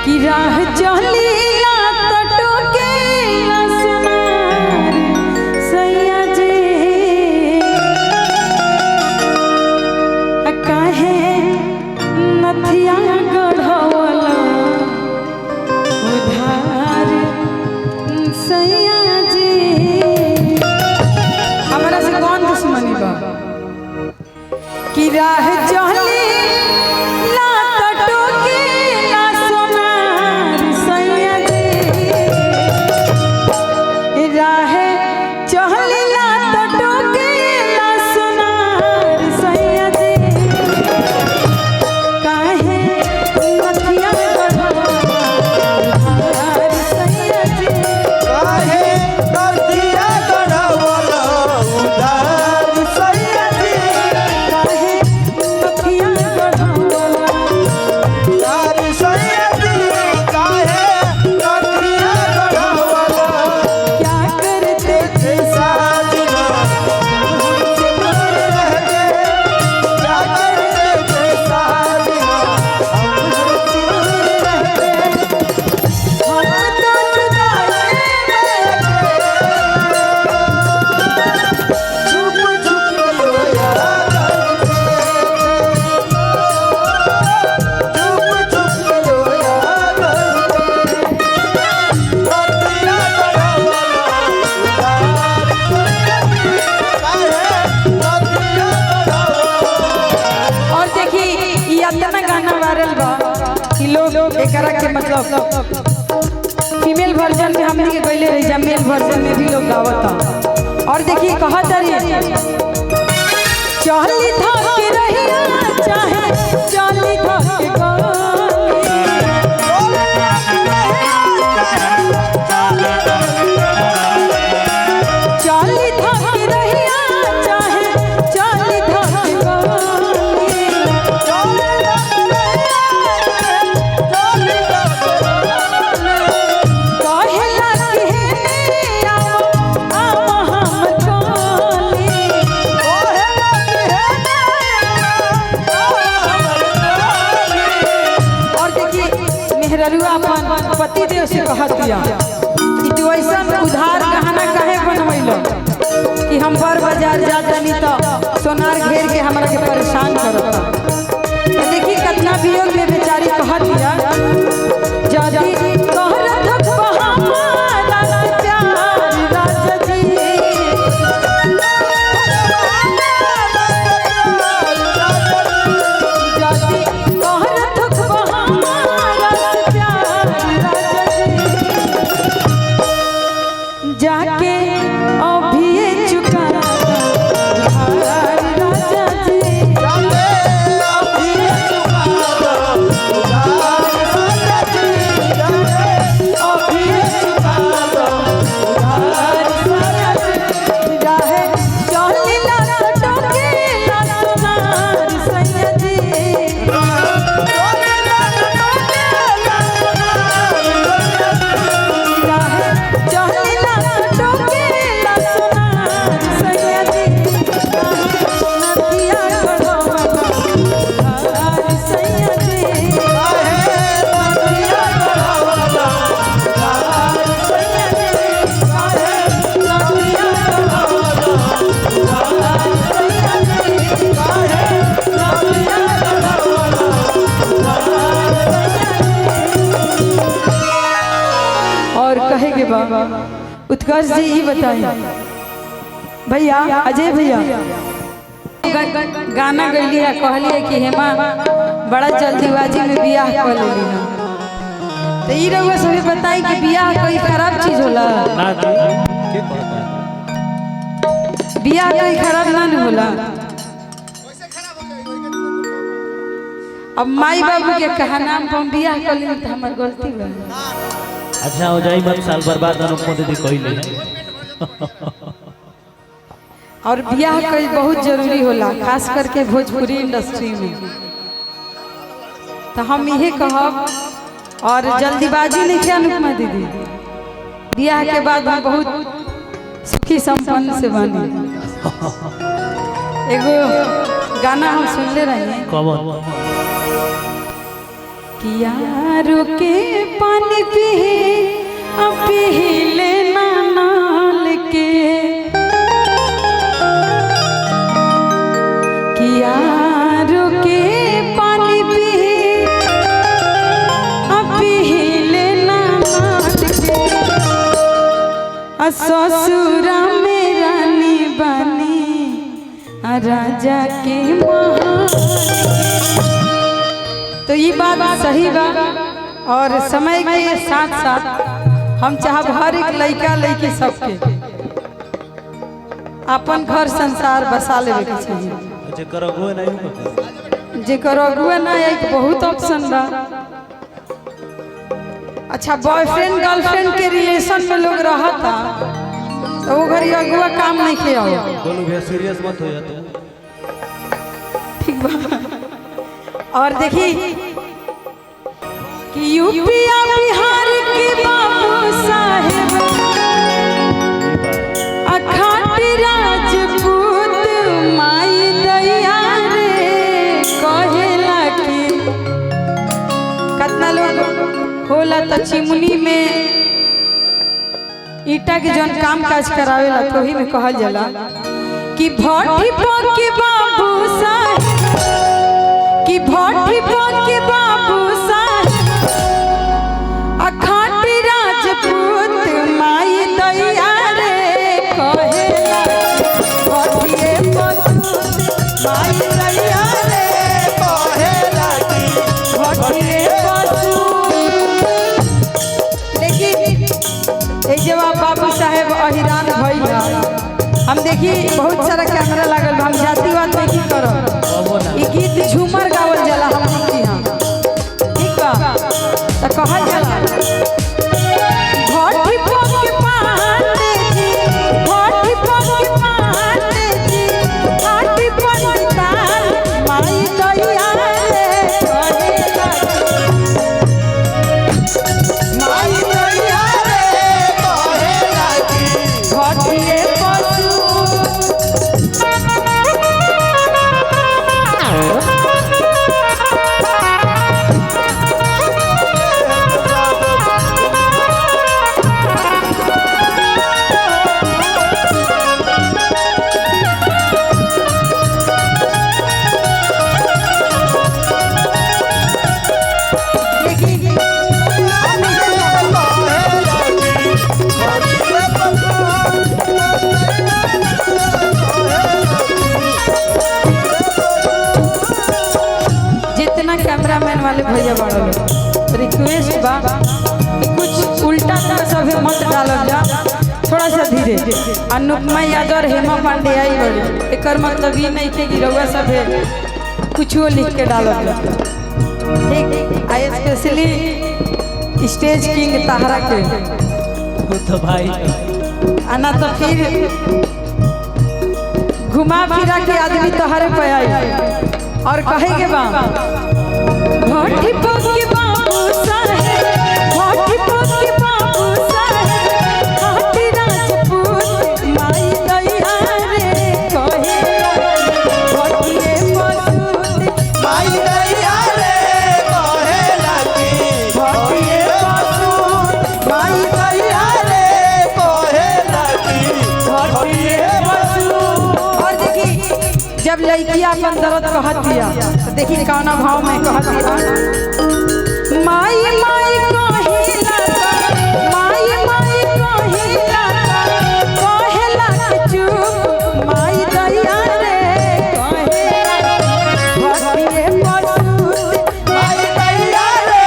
कि राह चलीला तटो के सुनार सैया जी काहे नथिया गढ़वला उधार सैया जी। हमारा से कौन दुश्मनी बा कि राह चली एकरा के मतलब फीमेल वर्जन में हमने के गईले रही जा, मेल वर्जन में भी लोग गावता। और देखिए कहत रही चली धके रहिया चाहे चली धके चली धके रहिया चाहे चली धके अपन पति देव से कहत दिया कि तू ऐसा उधार गहना काहे बनवैलो कि हम बर बाजार जातनी तो सोनार घेर के हमरा के परेशान करता। तो देखी कितना वियोग में बेचारी कहत दिया जदी तोहरा धक हमारा प्यार राजा जी जदी तोहरा धक जाके अभी चुका राजा जी उत्कर्ष जी ही बताइए भैया, अजय भैया गाना गैली है, कहली है कि हेमा बड़ा जल्दीबाजी में बियाह कर लेली ना। तो ई रउआ सभी बताई कि बियाह कोई खराब चीज होला? बियाह कोई खराब ना होला। अब माई बाबू के कहा नाम पर बियाह कर लेली तो हमार गलती बा। अच्छा हो जाई मत साल बर्बाद अनुपमा दीदी कहले। और बियाह कई बहुत जरूरी होला, खास करके भोजपुरी इंडस्ट्री में। तो हम यही कहब और जल्दीबाजी नहीं किया अनुपमा दीदी, बियाह के बाद हम बहुत सुखी संपन्न से बनी। एगो गाना हम सुनले रहे किया रुके पानी पी अब पी लेना नाल के किया रुके पानी पी अब पी लेना नाल के ससुरा में रानी बनी राजा के महाल। तो ये बात सही बा और समय के साथ साथ हम चाहब हर एक लड़का लड़की सबके अपन घर संसार बसा लेवे के चाहिए। जेकर अगुआ नहीं होगा, जेकर अगुआ ना एक बहुत ऑप्शन बा। अच्छा बॉयफ्रेंड गर्लफ्रेंड के रिलेशन में लोग रहता तो वो घरी अगुआ काम नहीं किया हो। बोलो भैया सीरियस मत हो जा तुम। ठीक बा। और देखी कि यूपी बिहार के बाबू साहेब अखाट राजपूत माई दैया रे कहेला कि कितना लोग होला तो चिमनी में ईटा के जौन काम काज करावेला तो ही में कहल जाला कि भट्टी पर के बाबू साहेब कि भट्टी पर के बाबू साहेब अखाट राजपूत माई दैया रे कहेला भट्टिए पशु माई दैया रे कहेला कि भट्टिए पशु। लेकिन एक जवाब बाबू साहेब अहिरान भइला। हम देखी बहुत सारा कैमरा लागल हम जातिवाद नहीं करब। ई गीत झूमर गावल जाला हम की हां ठीक बा त कहल जाला भट्टी पर के पाते जी भट्टी पर के पाते जी भट्टी पर ताल माई दैया रे कहेला माई दैया रे कहेला कि भट्टिए पशु। कैमरामैन वाले भैया बड़ा लोग रिक्वेस्ट बा कि कुछ उल्टा तो सब मत डालल जा, थोड़ा सा धीरे। अनुपमा यादव और हेमा पांडे आई बड़ी एक मतलब ये नहीं कि रउआ सब कुछ लिख के डालल जा ठीक। आई स्पेशली स्टेज किंग ताहरा के तो भाई आना तो फिर घुमा फिरा के आदमी तोहरे पे आई और कहे के बा भट्टी पर के बाबू साहेब भट्टी पर के बाबू साहेब अखाट राजपूत माई दैया रे कहेला भट्टिए पशु माई दैया रे कहेला कि भट्टिए पशु माई दैया रे कहेला कि भट्टिए पशु। और देखी जब लड़की अपन दर्द कहतिया तो देखी कौना भाव में कहतिया माई माई कहिला माई माई कहिला कहेला कि चुप माई दैया रे कहेला भट्टिए पशु माई दैया रे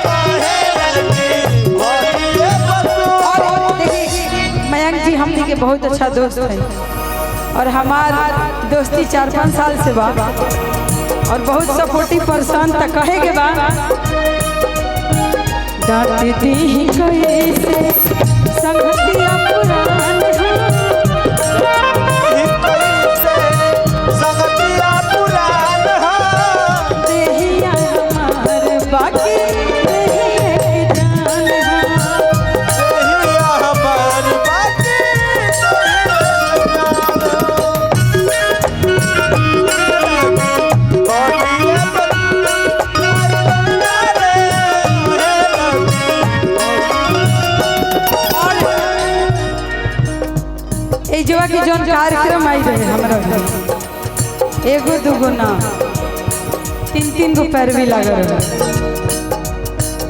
कहेला कि भट्टिए पशु। और देखी मयंक जी हमनी के बहुत अच्छा दोस्त है और हमार दोस्ती 4-5 साल से बा और बहुत सपोर्टिव पर्सन तक कहे के बा डांटती कैसे संगतिया पुरान संगतिया पुरान देहिया हमार बाकी देहिया की जान देहिया हमार बाकी पूजवा की जौन कार्यक्रम आई रहे हमरा घर, एगो दूगो ना 3-3 गो पैरवी लागल रहे।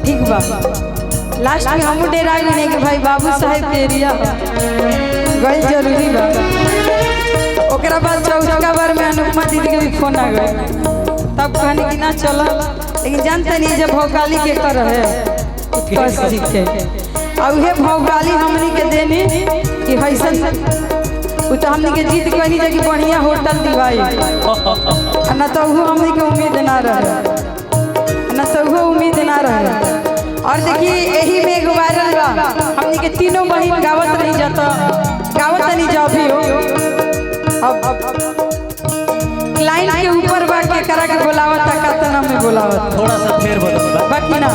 ठीक बा, लास्ट में हम डेरा गए कि भाई बाबू साहेब के एरिया गई जरूरी बा। ओकरा बाद चौथा बार में अनुपमा दीदी के भी फोन आ गए, तब कहने कि ना चलो, लेकिन जानते नहीं जब भौकाली के कर है कस जी के, और उहे भौकाली हमनी के देनी कि हैसन उ तो हमनी के जीत कहनी जे कि बढ़िया होटल दिवाई, ना तो वो हमनी के उम्मीद ना रहे, ना तो वो उम्मीद ना रहे। और देखिए यही में एगो वायरल बा, हमनी के तीनों बहन गावत नहीं जाता, गावत नहीं जा भी हो। अब लाइन के ऊपर बा के करा के बोलावत का तना में बोलावत, थोड़ा सा फेर बदल बाकी ना